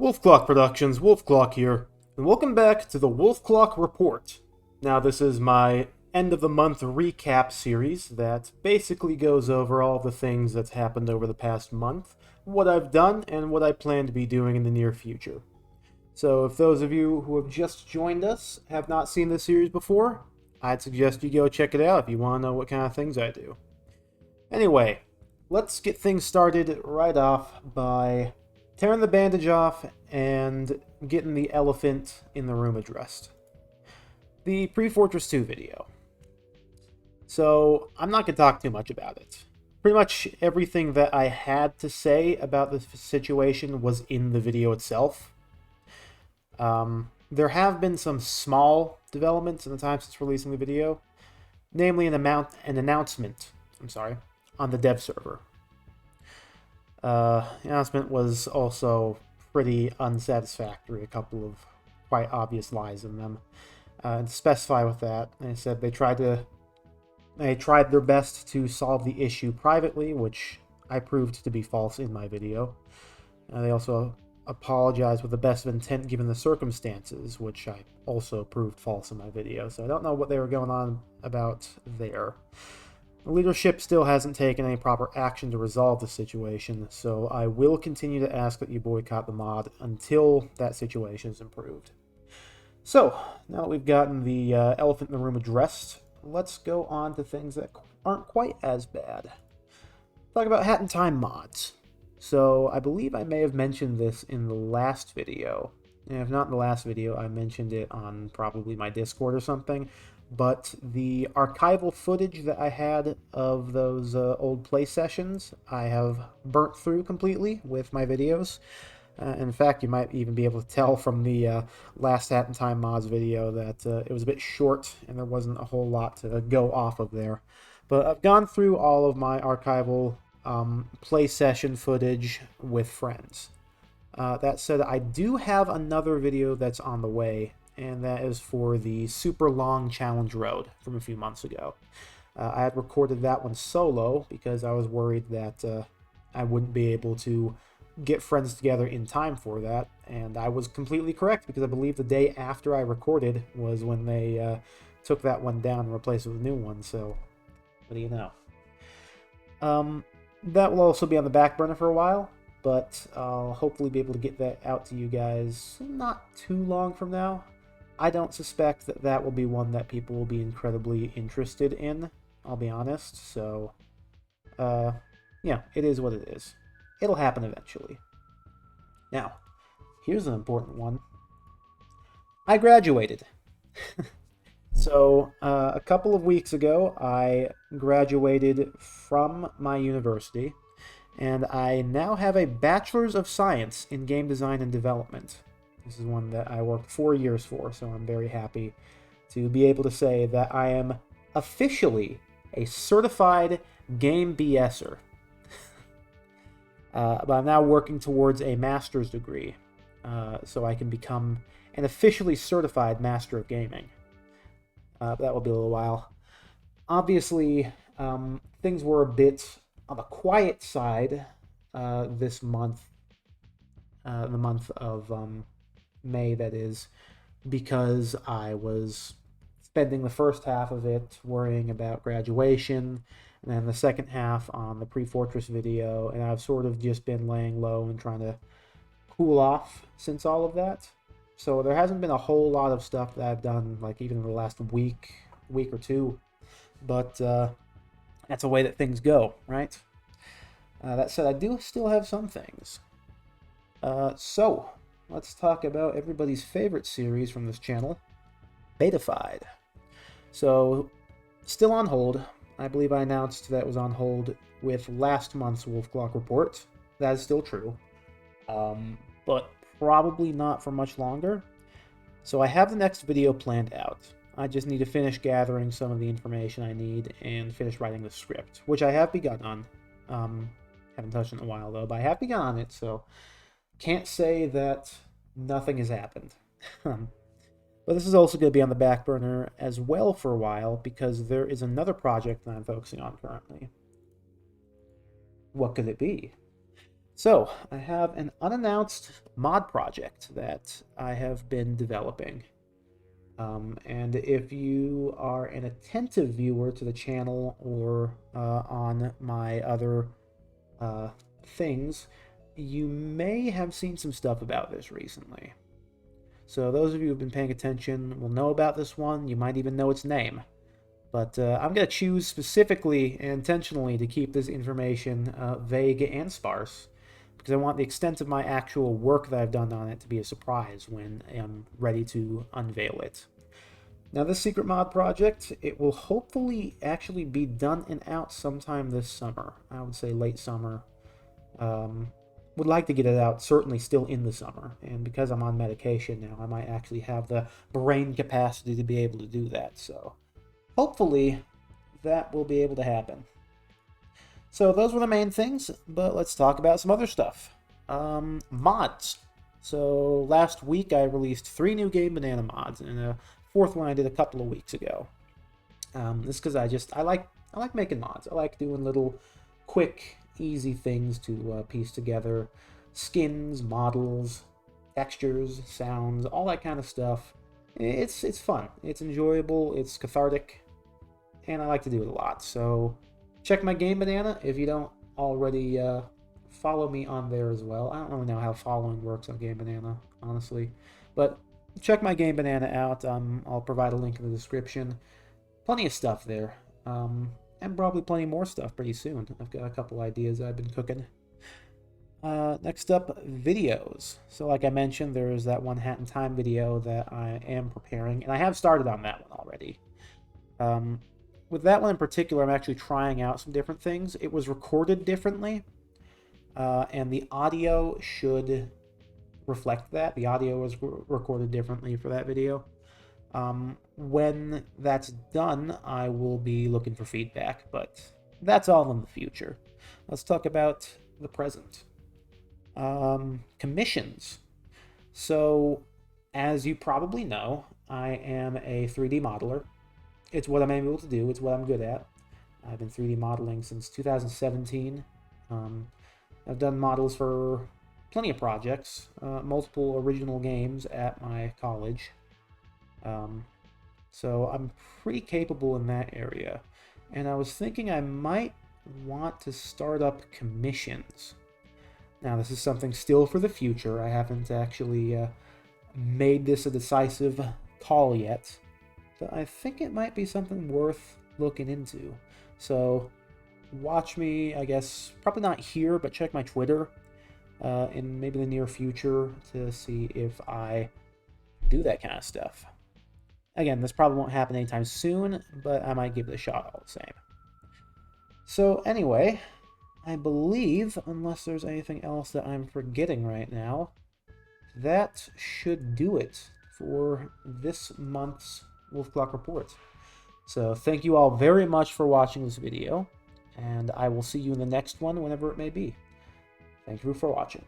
Wolfcl0ck Productions, Wolfcl0ck here, and welcome back to the Wolfcl0ck Report. Now this is my end of the month recap series that basically goes over all the things that's happened over the past month, what I've done, and what I plan to be doing in the near future. So if those of you who have just joined us have not seen this series before, I'd suggest you go check it out if you want to know what kind of things I do. Anyway, let's get things started right off by tearing the bandage off and getting the elephant in the room addressed. The Pre-Fortress 2 video. So, I'm not going to talk too much about it. Pretty much everything that I had to say about the situation was in the video itself. There have been some small developments in the time since releasing the video, namely an announcement on the dev server. The announcement was also pretty unsatisfactory, a couple of quite obvious lies in them. And to specify with that, they said they tried their best to solve the issue privately, which I proved to be false in my video. They also apologized with the best of intent given the circumstances, which I also proved false in my video. So I don't know what they were going on about there. The leadership still hasn't taken any proper action to resolve the situation, so I will continue to ask that you boycott the mod until that situation is improved. So, now that we've gotten the elephant in the room addressed, let's go on to things that aren't quite as bad. Talk about Hat in Time mods. So, I believe I may have mentioned this in the last video. And if not in the last video, I mentioned it on probably my Discord or something. But the archival footage that I had of those old play sessions, I have burnt through completely with my videos. In fact, you might even be able to tell from the last Hat in Time mods video that it was a bit short and there wasn't a whole lot to go off of there. But I've gone through all of my archival play session footage with friends. That said, I do have another video that's on the way, and that is for the Super Long Challenge Road from a few months ago. I had recorded that one solo because I was worried that I wouldn't be able to get friends together in time for that, and I was completely correct because I believe the day after I recorded was when they took that one down and replaced it with a new one, so what do you know. That will also be on the back burner for a while, but I'll hopefully be able to get that out to you guys not too long from now. I don't suspect that that will be one that people will be incredibly interested in, I'll be honest, so, yeah, it is what it is. It'll happen eventually. Now, here's an important one. I graduated. So, a couple of weeks ago, I graduated from my university, and I now have a Bachelor's of Science in Game Design and Development. This is one that I worked 4 years for, so I'm very happy to be able to say that I am officially a certified game BSer. But I'm now working towards a master's degree, so I can become an officially certified Master of Gaming. That will be a little while. Obviously, things were a bit on the quiet side this month, the month of May, that is, because I was spending the first half of it worrying about graduation, and then the second half on the Pre-Fortress video, and I've sort of just been laying low and trying to cool off since all of that. So there hasn't been a whole lot of stuff that I've done, like even in the last week or two, but that's the way that things go, right? That said, I do still have some things. So, let's talk about everybody's favorite series from this channel, Betafied. So, still on hold. I believe I announced that it was on hold with last month's Wolfcl0ck Report. That is still true. But probably not for much longer. So I have the next video planned out. I just need to finish gathering some of the information I need and finish writing the script, which I have begun on. Haven't touched it in a while, though, but I have begun on it, so can't say that nothing has happened. But this is also going to be on the back burner as well for a while, because there is another project that I'm focusing on currently. What could it be? So, I have an unannounced mod project that I have been developing. And if you are an attentive viewer to the channel or on my other things, you may have seen some stuff about this recently. So those of you who've been paying attention will know about this one. You might even know its name. But I'm going to choose specifically and intentionally to keep this information vague and sparse, because I want the extent of my actual work that I've done on it to be a surprise when I'm ready to unveil it. Now, this secret mod project, it will hopefully actually be done and out sometime this summer. I would say late summer. Would like to get it out certainly still in the summer, and because I'm on medication now, I might actually have the brain capacity to be able to do that, so hopefully that will be able to happen. So those were the main things, but let's talk about some other stuff. Mods. So last week I released 3 new Game Banana mods, and a 4th one I did a couple of weeks ago. This is because I like making mods. I like doing little quick, easy things to piece together. Skins, models, textures, sounds, all that kind of stuff. It's fun. It's enjoyable. It's cathartic. And I like to do it a lot. So check my Game Banana if you don't already follow me on there as well. I don't really know how following works on Game Banana, honestly. But check my Game Banana out. I'll provide a link in the description. Plenty of stuff there. And probably plenty more stuff pretty soon. I've got a couple ideas I've been cooking. Next up, videos. So like I mentioned, there's that one Hat in Time video that I am preparing, and I have started on that one already. With that one in particular, I'm actually trying out some different things. It was recorded differently, and the audio should reflect that. The audio was recorded differently for that video. When that's done, I will be looking for feedback, but that's all in the future. Let's talk about the present. Commissions. So, as you probably know, I am a 3D modeler. It's what I'm able to do. It's what I'm good at. I've been 3D modeling since 2017. I've done models for plenty of projects, multiple original games at my college. So I'm pretty capable in that area. And I was thinking I might want to start up commissions. Now, this is something still for the future. I haven't actually made this a decisive call yet. But I think it might be something worth looking into. So watch me, I guess, probably not here, but check my Twitter in maybe the near future to see if I do that kind of stuff. Again, this probably won't happen anytime soon, but I might give it a shot all the same. So anyway, I believe, unless there's anything else that I'm forgetting right now, that should do it for this month's Wolfcl0ck Report. So thank you all very much for watching this video, and I will see you in the next one whenever it may be. Thank you for watching.